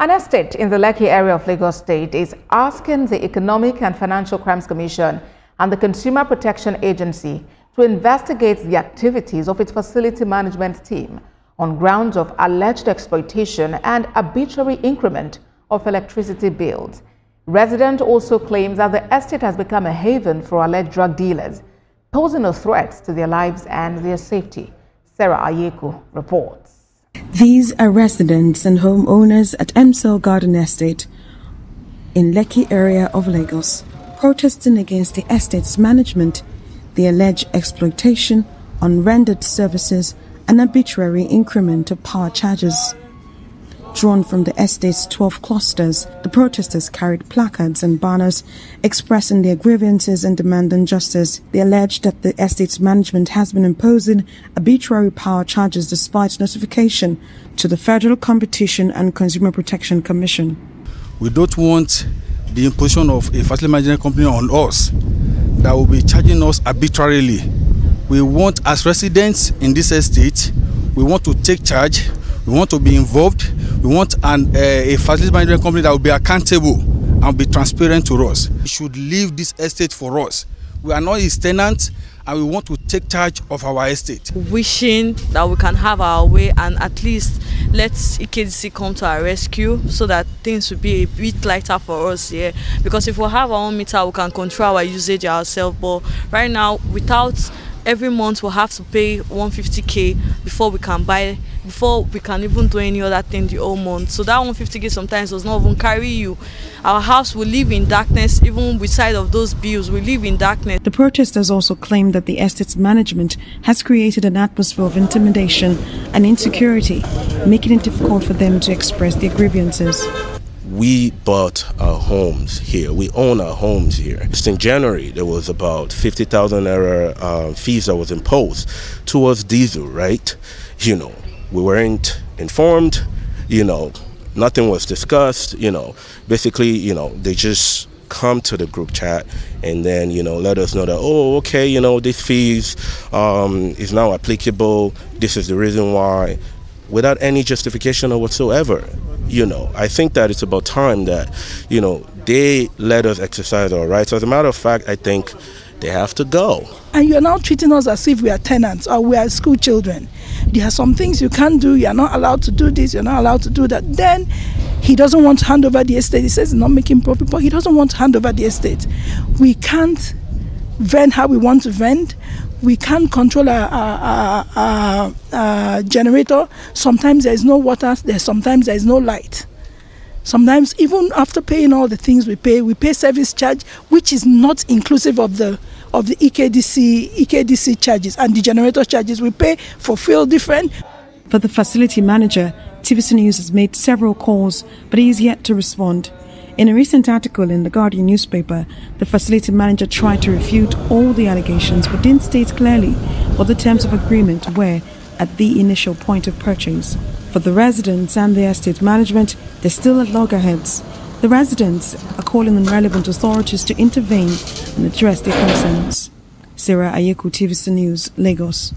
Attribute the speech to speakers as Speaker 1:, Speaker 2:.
Speaker 1: An estate in the Lekki area of Lagos State is asking the Economic and Financial Crimes Commission and the Consumer Protection Agency to investigate the activities of its facility management team on grounds of alleged exploitation and arbitrary increment of electricity bills. Resident also claims that the estate has become a haven for alleged drug dealers, posing a threat to their lives and their safety. Sarah Ayeku reports.
Speaker 2: These are residents and homeowners at MCL Garden Estate in Lekki area of Lagos, protesting against the estate's management, the alleged exploitation, unrendered services, and arbitrary increment of power charges. Drawn from the estate's 12 clusters, the protesters carried placards and banners expressing their grievances and demanding justice. They alleged that the estate's management has been imposing arbitrary power charges despite notification to the Federal Competition and Consumer Protection Commission.
Speaker 3: We don't want the imposition of a facility management company on us that will be charging us arbitrarily. We want, as residents in this estate, we want to take charge. We want to be involved. We want a facility management company that will be accountable and be transparent to us. We should leave this estate for us. We are not his tenants and we want to take charge of our estate.
Speaker 4: Wishing that we can have our way and at least let EKDC come to our rescue so that things will be a bit lighter for us here. Because if we have our own meter, we can control our usage ourselves. But right now, every month we'll have to pay 150k before we can even do any other thing the whole month. So that 150k sometimes does not even carry you. Our house will live in darkness. Even beside of those bills, we live in darkness.
Speaker 2: The protesters also claim that the estate's management has created an atmosphere of intimidation and insecurity, making it difficult for them to express their grievances.
Speaker 5: We bought our homes here. We own our homes here. Just in January, there was about 50,000 naira fees that was imposed towards diesel, right? We weren't informed, nothing was discussed, basically, they just come to the group chat and then, let us know that, oh, okay, this fees is now applicable. This is the reason why, without any justification or whatsoever. I think that it's about time that, they let us exercise our rights. As a matter of fact, I think they have to go.
Speaker 6: And you're now treating us as if we are tenants or we are school children. There are some things you can't do. You're not allowed to do this. You're not allowed to do that. Then he doesn't want to hand over the estate. He says he's not making profit, but he doesn't want to hand over the estate. We can't vent how we want to vent. We can't control our generator. Sometimes there is no water. Sometimes there is no light. Sometimes even after paying all the things we pay service charge, which is not inclusive of the EKDC charges and the generator charges. We pay for fuel different.
Speaker 2: For the facility manager, TVC News has made several calls, but he is yet to respond. In a recent article in the Guardian newspaper, the facility manager tried to refute all the allegations but didn't state clearly what the terms of agreement were at the initial point of purchase. For the residents and the estate management, they're still at loggerheads. The residents are calling on relevant authorities to intervene and address their concerns. Sarah Ayeku, TVC News, Lagos.